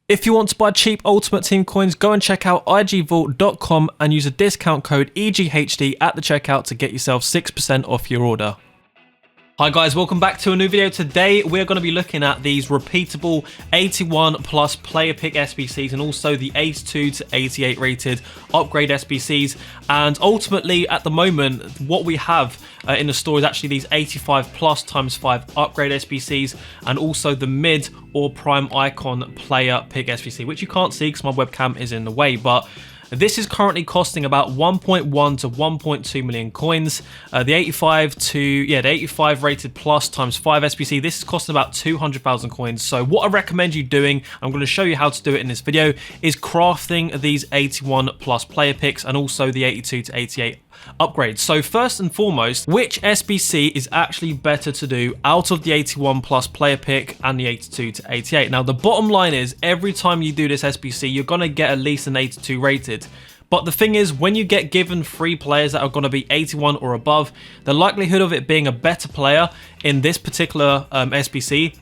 If you want to buy cheap Ultimate Team coins, go and check out igvault.com and use a discount code EGHD at the checkout to get yourself 6% off your order. Hi guys, welcome back to a new video. Today we're going to be looking at these repeatable 81 plus player pick SBCs and also the 82 to 88 rated upgrade SBCs. And ultimately at the moment what we have in the store is actually these 85 plus times 5 upgrade SBCs and also the mid or prime icon player pick SBC, which you can't see because my webcam is in the way, but this is currently costing about 1.1 to 1.2 million coins. The 85 rated plus times 5 SBC, this is costing about 200,000 coins. So what I recommend you doing, I'm going to show you how to do it in this video, is crafting these 81 plus player picks and also the 82 to 88 upgrades. So first and foremost, which SBC is actually better to do out of the 81 plus player pick and the 82 to 88? Now the bottom line is every time you do this SBC you're going to get at least an 82 rated. But the thing is, when you get given 3 players that are going to be 81 or above, the likelihood of it being a better player in this particular SBC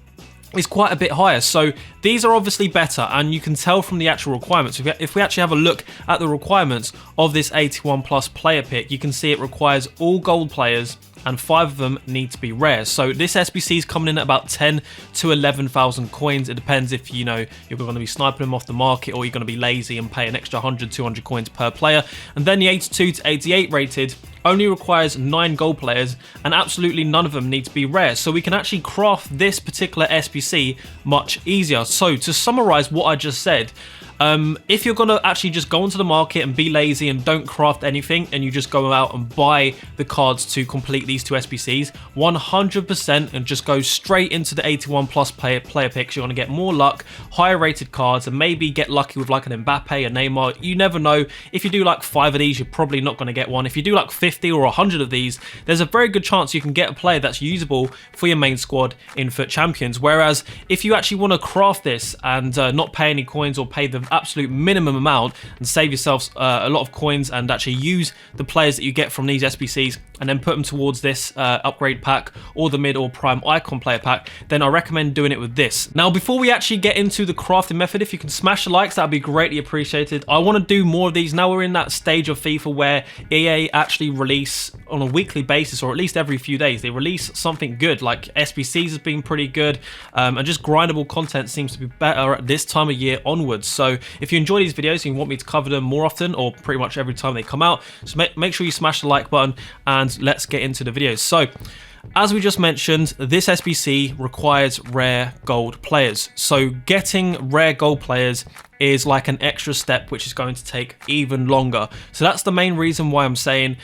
is quite a bit higher. So these are obviously better and you can tell from the actual requirements. If we actually have a look at the requirements of this 81 plus player pick, you can see it requires all gold players and 5 of them need to be rare. So this SBC is coming in at about 10 to 11,000 coins. It depends if you know you're going to be sniping them off the market or you're going to be lazy and pay an extra 100, 200 coins per player. And then the 82 to 88 rated only requires 9 gold players and absolutely none of them need to be rare. So we can actually craft this particular SBC much easier. So to summarize what I just said, if you're going to actually just go onto the market and be lazy and don't craft anything and you just go out and buy the cards to complete these 2 SBCs, 100% and just go straight into the 81 plus player picks, you're going to get more luck, higher rated cards, and maybe get lucky with like an Mbappe, a Neymar. You never know. If you do like 5 of these, you're probably not going to get one. If you do like 50 or 100 of these, there's a very good chance you can get a player that's usable for your main squad in FUT Champions. Whereas if you actually want to craft this and not pay any coins or pay the absolute minimum amount and save yourself a lot of coins and actually use the players that you get from these SBCs and then put them towards this upgrade pack or the mid or prime icon player pack, then I recommend doing it with this. Now before we actually get into the crafting method, if you can smash the likes, that would be greatly appreciated. I want to do more of these. Now we're in that stage of FIFA where EA actually release on a weekly basis or at least every few days, they release something good. Like SBCs has been pretty good and just grindable content seems to be better at this time of year onwards. So if you enjoy these videos and you want me to cover them more often or pretty much every time they come out, just make sure you smash the like button and let's get into the videos. So as we just mentioned, this SBC requires rare gold players. So getting rare gold players is like an extra step which is going to take even longer. So that's the main reason why I'm saying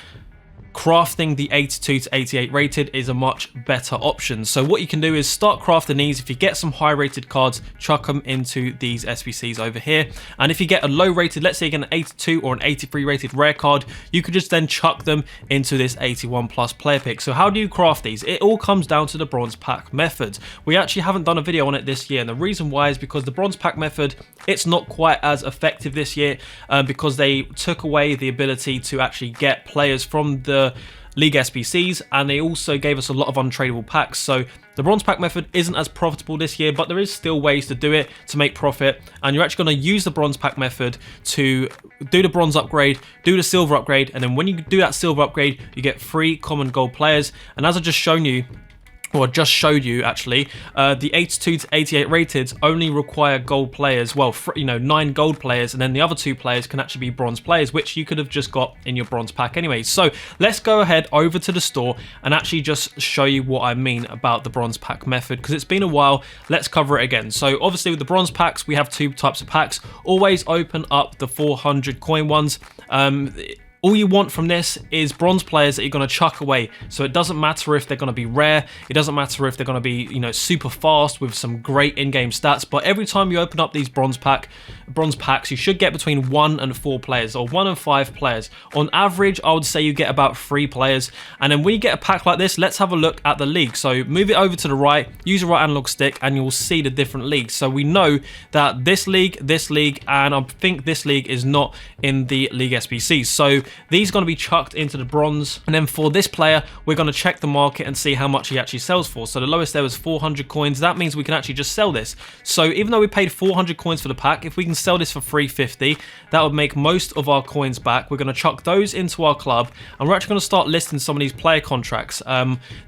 crafting the 82 to 88 rated is a much better option. So what you can do is start crafting these. If you get some high rated cards, chuck them into these SBCs over here. And if you get a low rated, let's say you get an 82 or an 83 rated rare card, you could just then chuck them into this 81 plus player pick. So how do you craft these? It all comes down to the bronze pack method. We actually haven't done a video on it this year, and the reason why is because the bronze pack method, it's not quite as effective this year because they took away the ability to actually get players from the League SBCs, and they also gave us a lot of untradeable packs. So the bronze pack method isn't as profitable this year, but there is still ways to do it to make profit, and you're actually going to use the bronze pack method to do the bronze upgrade, do the silver upgrade, and then when you do that silver upgrade you get 3 common gold players. And as I just shown you, or just showed you actually, the 82 to 88 rated only require gold players, well, 9 gold players, and then the other 2 players can actually be bronze players, which you could have just got in your bronze pack anyway. So let's go ahead over to the store and actually just show you what I mean about the bronze pack method, because it's been a while. Let's cover it again. So obviously with the bronze packs, we have 2 types of packs. Always open up the 400 coin ones. All you want from this is bronze players that you're going to chuck away. So it doesn't matter if they're going to be rare. It doesn't matter if they're going to be, super fast with some great in-game stats. But every time you open up these bronze pack bronze packs, you should get between 1 and 4 players, or 1 and 5 players. On average, I would say you get about 3 players. And then when you get a pack like this, let's have a look at the league. So move it over to the right, use your right analog stick, and you'll see the different leagues. So we know that this league, and I think this league is not in the League SBCs. So these are going to be chucked into the bronze. And then for this player, we're going to check the market and see how much he actually sells for. So the lowest there was 400 coins. That means we can actually just sell this. So even though we paid 400 coins for the pack, if we can sell this for 350, that would make most of our coins back. We're going to chuck those into our club, and we're actually going to start listing some of these player contracts.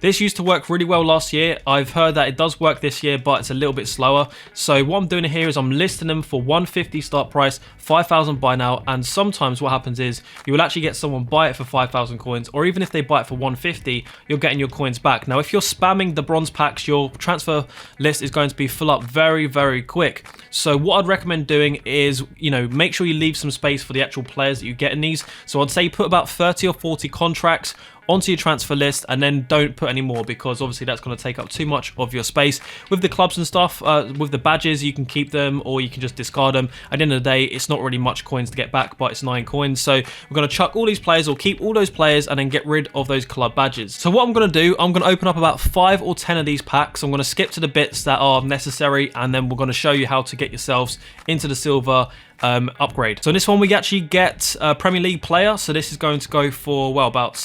This used to work really well last year. I've heard that it does work this year, but it's a little bit slower. So what I'm doing here is I'm listing them for 150 start price, 5,000 buy now, and sometimes what happens is you will actually get someone buy it for 5,000 coins, or even if they buy it for 150, you're getting your coins back. Now, if you're spamming the bronze packs, your transfer list is going to be full up very, very quick. So what I'd recommend doing is, make sure you leave some space for the actual players that you get in these. So I'd say put about 30 or 40 contracts onto your transfer list, and then don't put any more, because obviously that's going to take up too much of your space. With the clubs and stuff, with the badges, you can keep them or you can just discard them. At the end of the day, it's not really much coins to get back, but it's 9 coins. So we're going to chuck all these players, or keep all those players, and then get rid of those club badges. So what I'm going to do, I'm going to open up about 5 or 10 of these packs. I'm going to skip to the bits that are necessary, and then we're going to show you how to get yourselves into the silver upgrade. So in this one, we actually get a Premier League player. So this is going to go for, well, about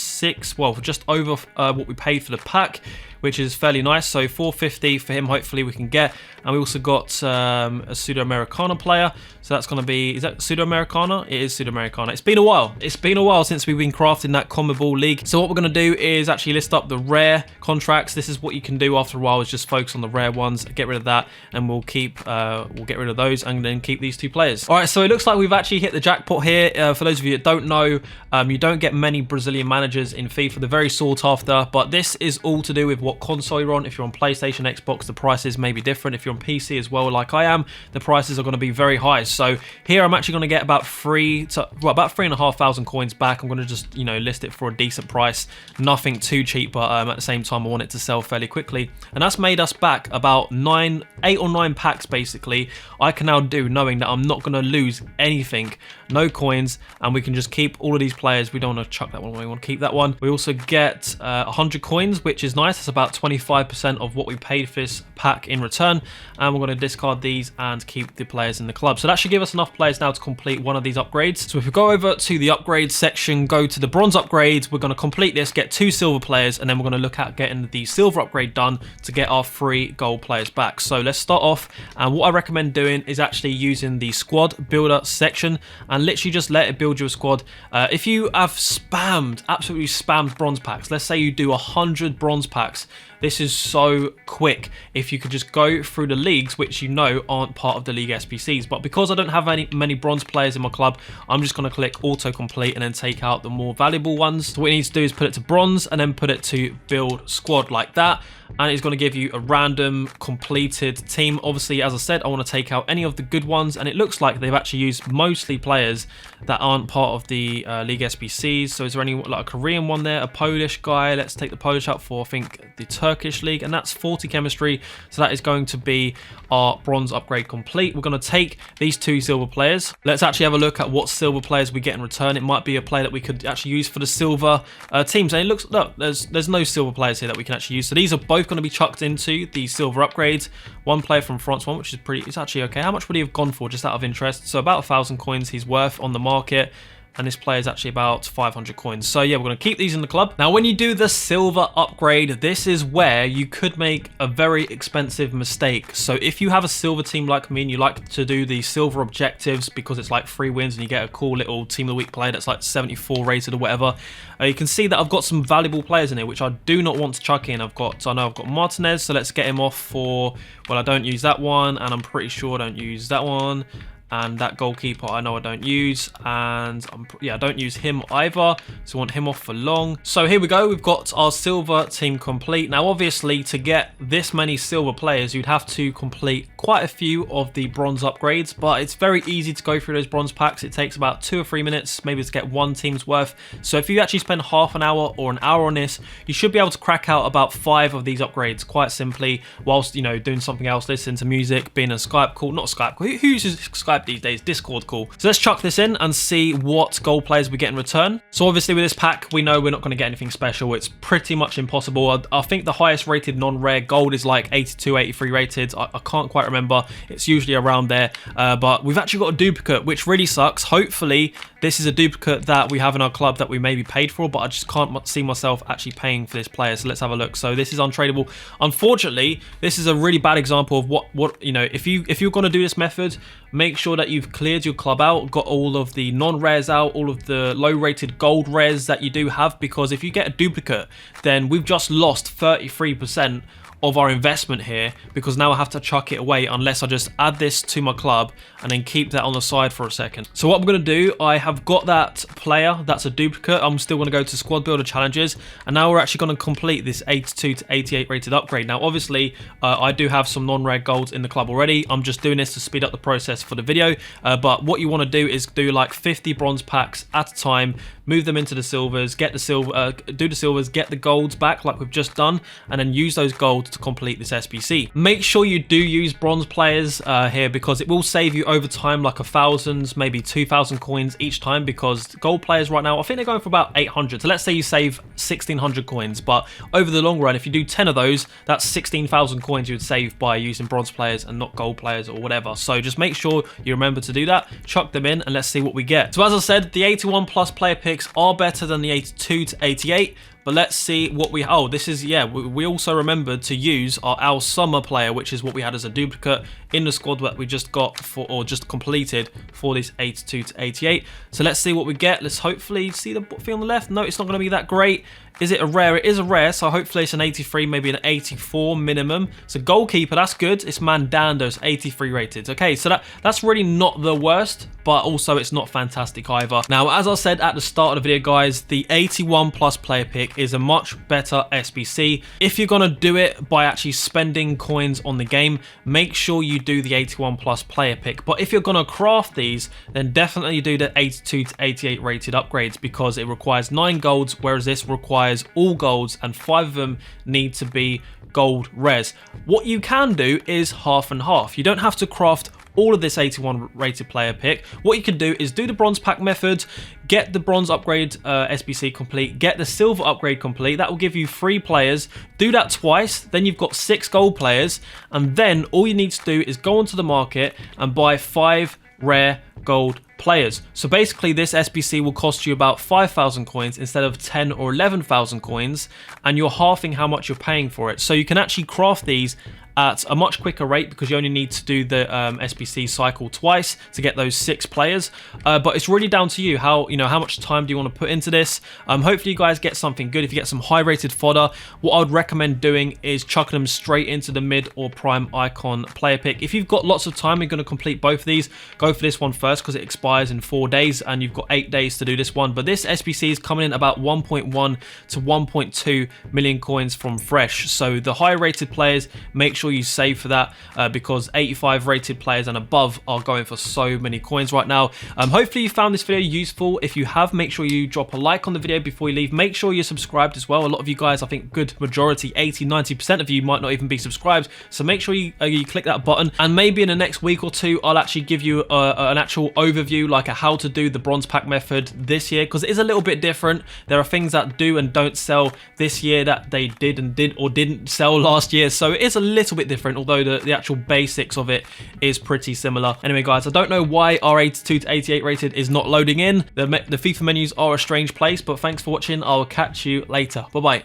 just over what we paid for the pack, which is fairly nice. So 450 for him, hopefully we can get. And we also got a Pseudo-Americana player. So that's going to be, is that Pseudo-Americana? It is Pseudo-Americana. It's been a while. It's been a while since we've been crafting that CONMEBOL league. So what we're going to do is actually list up the rare contracts. This is what you can do after a while, is just focus on the rare ones, get rid of that, and we'll get rid of those, and then keep these 2 players. All right, so it looks like we've actually hit the jackpot here. For those of you that don't know, you don't get many Brazilian managers in FIFA. They're very sought after, but this is all to do with what console you're on. If you're on PlayStation, Xbox, the prices may be different. If you're on PC as well, like I am, the prices are going to be very high. So here I'm actually going to get about 3,500 coins back. I'm going to just, list it for a decent price. Nothing too cheap, but at the same time, I want it to sell fairly quickly. And that's made us back about 8 or 9 packs, basically. I can now do, knowing that I'm not going to lose anything, no coins, and we can just keep all of these players. We don't want to chuck that one, we want to keep that one. We also get 100 coins, which is nice. That's about 25% of what we paid for this pack in return, and we're going to discard these and keep the players in the club. So that should give us enough players now to complete one of these upgrades. So if we go over to the upgrades section, go to the bronze upgrades, we're going to complete this, get 2 silver players, and then we're going to look at getting the silver upgrade done to get our 3 gold players back. So let's start off, and what I recommend doing is actually using the squad builder section, and literally just let it build your squad. If you have absolutely spammed bronze packs, let's say you do 100 bronze packs, this is so quick if you could just go through the leagues, which aren't part of the League SBCs. But because I don't have many bronze players in my club, I'm just going to click auto-complete and then take out the more valuable ones. So what you need to do is put it to bronze and then put it to build squad like that. And it's going to give you a random completed team. Obviously, as I said, I want to take out any of the good ones. And it looks like they've actually used mostly players that aren't part of the League SBCs. So is there any, like a Korean one there, a Polish guy? Let's take the Polish out for, I think, the Turkish league. And that's 40 chemistry. So that is going to be our bronze upgrade complete. We're going to take these 2 silver players. Let's actually have a look at what silver players we get in return. It might be a player that we could actually use for the silver teams. And it looks, look, there's no silver players here that we can actually use. So these are both going to be chucked into the silver upgrades. One player from France one, which is it's actually okay. How much would he have gone for, just out of interest? So about 1,000 coins he's worth on the market. And this player is actually about 500 coins. So yeah, we're going to keep these in the club. Now, when you do the silver upgrade, this is where you could make a very expensive mistake. So if you have a silver team like me and you like to do the silver objectives because it's like 3 wins and you get a cool little team of the week player that's like 74 rated or whatever, you can see that I've got some valuable players in here, which I do not want to chuck in. I know I've got Martinez, so let's get him off for, well, I don't use that one, and I'm pretty sure I don't use that one. And that goalkeeper I know I don't use, and I don't use him either, so I want him off for long. So here we go, we've got our silver team complete. Now obviously, to get this many silver players, you'd have to complete quite a few of the bronze upgrades, but it's very easy to go through those bronze packs. It takes about 2 or 3 minutes maybe to get 1 team's worth. So if you actually spend half an hour or an hour on this, you should be able to crack out about 5 of these upgrades quite simply, whilst doing something else, listening to music, being a Skype call. Not Skype call, who uses Skype Skype these days, Discord call. So let's chuck this in and see what gold players we get in return. So obviously with this pack, we know we're not going to get anything special. It's pretty much impossible. I think the highest rated non-rare gold is like 82, 83 rated. I can't quite remember. It's usually around there. But we've actually got a duplicate, which really sucks. Hopefully this is a duplicate that we have in our club that we maybe paid for, but I just can't see myself actually paying for this player. So let's have a look. So this is untradeable. Unfortunately, this is a really bad example of what you know, if you're going to do this method, make sure that you've cleared your club out, got all of the non-rares out, all of the low rated gold rares that you do have, because if you get a duplicate, then we've just lost 33% of our investment here, because now I have to chuck it away unless I just add this to my club and then keep that on the side for a second. So what I'm going to do, I have got that player that's a duplicate. I'm still going to go to squad builder challenges, and now we're actually going to complete this 82 to 88 rated upgrade. Now obviously I do have some non-rare golds in the club already. I'm just doing this to speed up the process for the video, but what you want to do is do like 50 bronze packs at a time, move them into the silvers, get the silver, do the silvers, get the golds back like we've just done, and then use those golds to complete this SBC. Make sure you do use bronze players here, because it will save you over time like 1,000, maybe 2,000 coins each time, because gold players right now, I think they're going for about 800. So let's say you save 1,600 coins, but over the long run, if you do 10 of those, that's 16,000 coins you would save by using bronze players and not gold players or whatever. So just make sure you remember to do that, chuck them in, and let's see what we get. So as I said, the 81 plus player picks are better than the 82 to 88. But let's see what we... Oh, this is... Yeah, we also remembered to use our Al Summer player, which is what we had as a duplicate in the squad that we just got for, or just completed for this 82 to 88. So let's see what we get. Let's hopefully see the thing on the left. No, it's not going to be that great. Is it a rare? It is a rare, so hopefully it's an 83, maybe an 84 minimum. So goalkeeper, that's good. It's Mandando's 83 rated. Okay, so that's really not the worst, but also it's not fantastic either. Now, as I said at the start of the video, guys, the 81 plus player pick is a much better SBC. If you're going to do it by actually spending coins on the game, make sure you do the 81 plus player pick. But if you're going to craft these, then definitely do the 82 to 88 rated upgrades, because it requires 9 golds, whereas this requires all golds, and 5 of them need to be gold rares. What you can do is half and half. You don't have to craft all of this 81 rated player pick. What you can do is do the bronze pack method, get the bronze upgrade SBC complete, get the silver upgrade complete. That will give you 3 players. Do that twice, then you've got 6 gold players, and then all you need to do is go onto the market and buy 5 rare gold players. So basically this SBC will cost you about 5,000 coins instead of 10 or 11,000 coins, and you're halving how much you're paying for it. So you can actually craft these at a much quicker rate, because you only need to do the SBC cycle twice to get those 6 players. But it's really down to you. How much time do you want to put into this? Hopefully you guys get something good. If you get some high rated fodder, what I would recommend doing is chucking them straight into the mid or prime icon player pick. If you've got lots of time, you're going to complete both of these, go for this one first, because it expires in 4 days and you've got 8 days to do this one. But this SBC is coming in about 1.1 to 1.2 million coins from fresh. So the high rated players, make sure you save for that, because 85 rated players and above are going for so many coins right now. Hopefully you found this video useful. If you have, make sure you drop a like on the video before you leave. Make sure you're subscribed as well. A lot of you guys, I think good majority, 80-90% of you might not even be subscribed, so make sure you click that button. And maybe in the next week or two I'll actually give you an actual overview, like a how to do the bronze pack method this year, because it is a little bit different. There are things that do and don't sell this year that they didn't sell last year, so it is a little bit different, although the actual basics of it is pretty similar. Anyway guys, I don't know why our 82 to 88 rated is not loading in. The FIFA menus are a strange place, but thanks for watching. I'll catch you later. Bye bye.